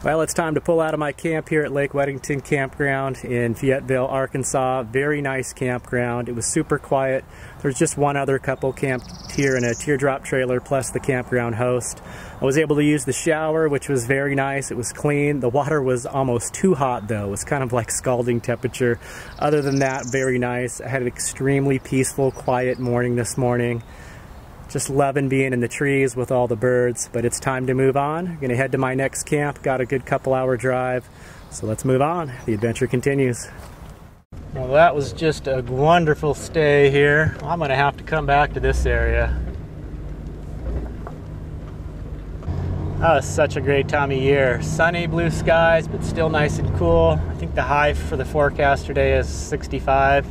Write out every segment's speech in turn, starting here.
Well, it's time to pull out of my camp here at Lake Wedington Campground in Fayetteville, Arkansas. Very nice campground. It was super quiet. There's just one other couple camped here in a teardrop trailer plus the campground host. I was able to use the shower, which was very nice. It was clean. The water was almost too hot though. It was kind of like scalding temperature. Other than that, very nice. I had an extremely peaceful, quiet morning this morning. Just loving being in the trees with all the birds, but it's time to move on. I'm gonna head to my next camp. Got a good couple-hour drive, so let's move on. The adventure continues. Well, that was just a wonderful stay here. I'm gonna have to come back to this area. Oh, it's such a great time of year. Sunny, blue skies, but still nice and cool. I think the high for the forecast today is 65.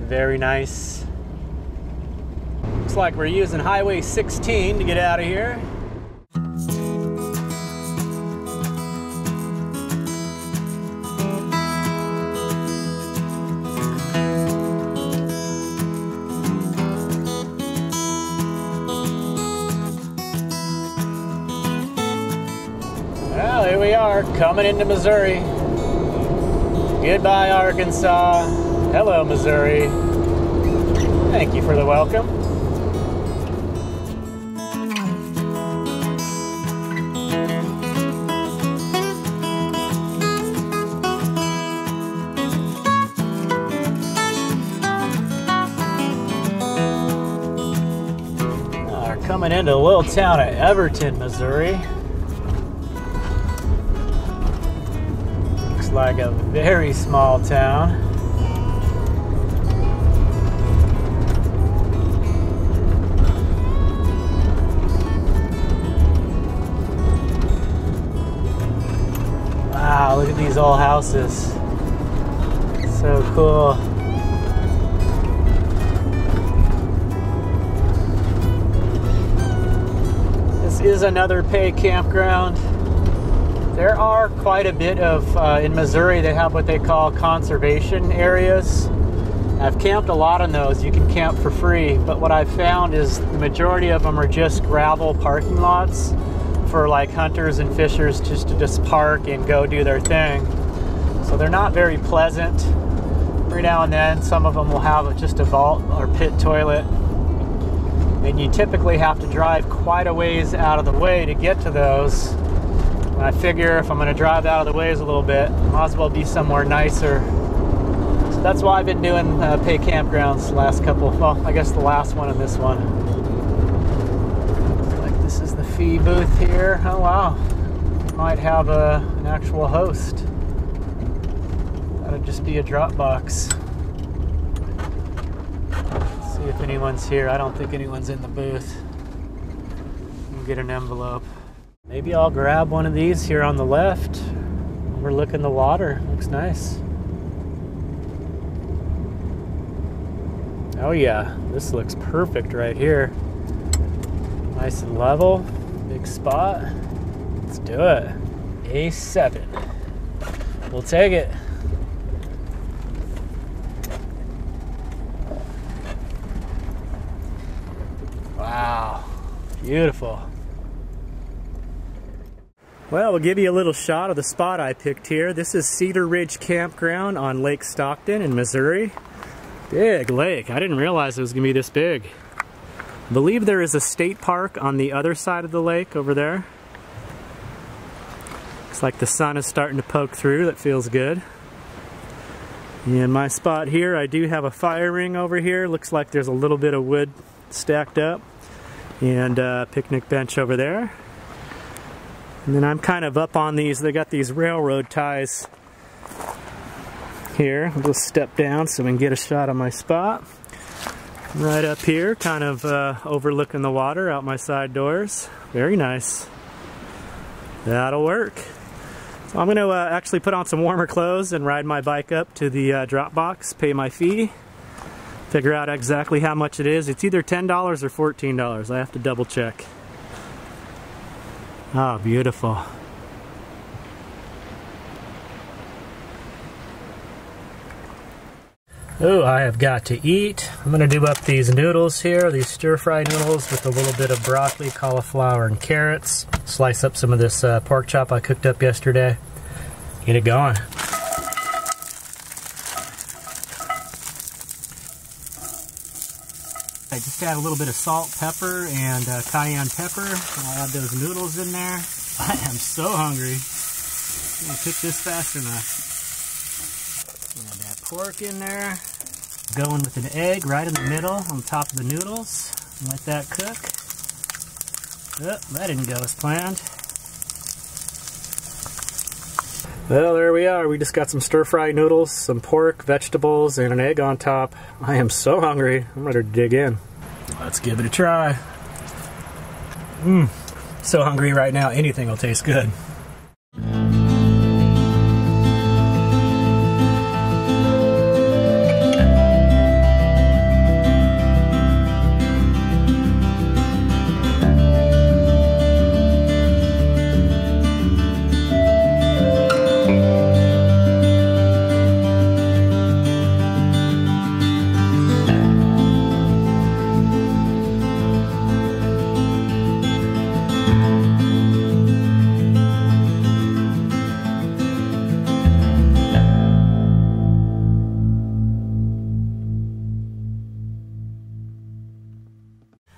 Very nice. Looks like we're using Highway 16 to get out of here. Well, here we are, coming into Missouri. Goodbye, Arkansas. Hello, Missouri. Thank you for the welcome. Coming into the little town of Everton, Missouri. Looks like a very small town. Wow, look at these old houses. So cool. Is another pay campground. There are quite a bit of, in Missouri they have what they call conservation areas. I've camped a lot on those. You can camp for free, but what I've found is the majority of them are just gravel parking lots for like hunters and fishers just park and go do their thing. So they're not very pleasant. Every now and then some of them will have just a vault or pit toilet. And you typically have to drive quite a ways out of the way to get to those. And I figure if I'm going to drive out of the ways a little bit, might as well be somewhere nicer. So that's why I've been doing pay campgrounds the last couple, well, I guess the last one and this one. Looks like this is the fee booth here. Oh wow, might have an actual host. That'd just be a drop box. If anyone's here. I don't think anyone's in the booth. We'll get an envelope. Maybe I'll grab one of these here on the left. Overlooking the water. Looks nice. Oh yeah, this looks perfect right here. Nice and level. Big spot. Let's do it. A7. We'll take it. Wow, beautiful. Well, we'll give you a little shot of the spot I picked here. This is Cedar Ridge Campground on Lake Stockton in Missouri. Big lake. I didn't realize it was going to be this big. I believe there is a state park on the other side of the lake over there. Looks like the sun is starting to poke through. That feels good. And my spot here, I do have a fire ring over here. Looks like there's a little bit of wood stacked up. And a picnic bench over there. And then I'm kind of up on these, they got these railroad ties here. I'll just step down so we can get a shot of my spot. Right up here, kind of overlooking the water out my side doors. Very nice. That'll work. So I'm going to actually put on some warmer clothes and ride my bike up to the drop box, pay my fee. Figure out exactly how much it is. It's either $10 or $14. I have to double check. Oh, beautiful. Oh, I have got to eat. I'm gonna do up these noodles here, these stir-fry noodles with a little bit of broccoli, cauliflower, and carrots. Slice up some of this pork chop I cooked up yesterday. Get it going. I just add a little bit of salt, pepper, and cayenne pepper. I'll add those noodles in there. I am so hungry. I'm gonna cook this fast enough. Add that pork in there. Going with an egg right in the middle on top of the noodles. And let that cook. Oh, that didn't go as planned. Well, there we are. We just got some stir-fried noodles, some pork, vegetables, and an egg on top. I am so hungry. I'm ready to dig in. Let's give it a try. So hungry right now, anything will taste good.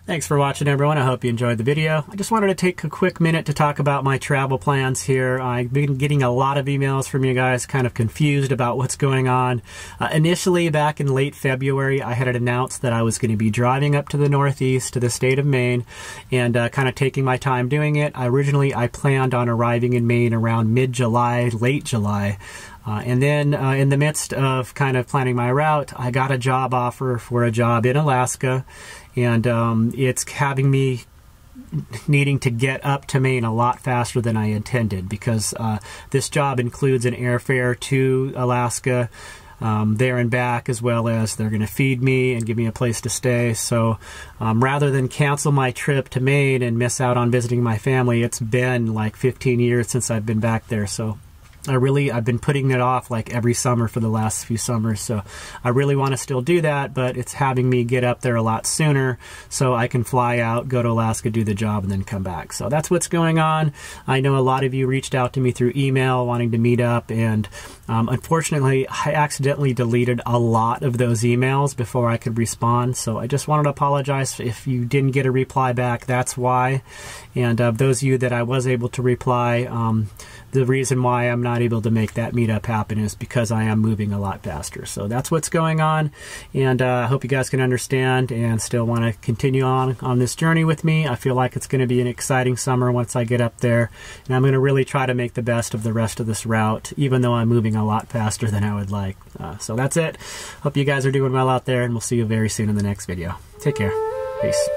Thanks for watching, everyone. I hope you enjoyed the video. I just wanted to take a quick minute to talk about my travel plans here. I've been getting a lot of emails from you guys kind of confused about what's going on. Initially, back in late February, I had announced that I was going to be driving up to the Northeast, to the state of Maine, and kind of taking my time doing it. Originally, I planned on arriving in Maine around mid-July, late July. And then in the midst of kind of planning my route, I got a job offer for a job in Alaska, and it's having me needing to get up to Maine a lot faster than I intended, because this job includes an airfare to Alaska, there and back, as well as they're going to feed me and give me a place to stay. So rather than cancel my trip to Maine and miss out on visiting my family, it's been like 15 years since I've been back there. So I've been putting it off like every summer for the last few summers, so I really want to still do that, but it's having me get up there a lot sooner so I can fly out, go to Alaska, do the job, and then come back. So that's what's going on. I know a lot of you reached out to me through email wanting to meet up, and unfortunately, I accidentally deleted a lot of those emails before I could respond, so I just wanted to apologize if you didn't get a reply back. That's why. And those of you that I was able to reply, the reason why I'm not able to make that meetup happen is because I am moving a lot faster. So that's what's going on, and I hope you guys can understand and still want to continue on this journey with me. I feel like it's going to be an exciting summer once I get up there, and I'm going to really try to make the best of the rest of this route, even though I'm moving a lot faster than I would like. So that's it. Hope you guys are doing well out there, and we'll see you very soon in the next video. Take care. Peace.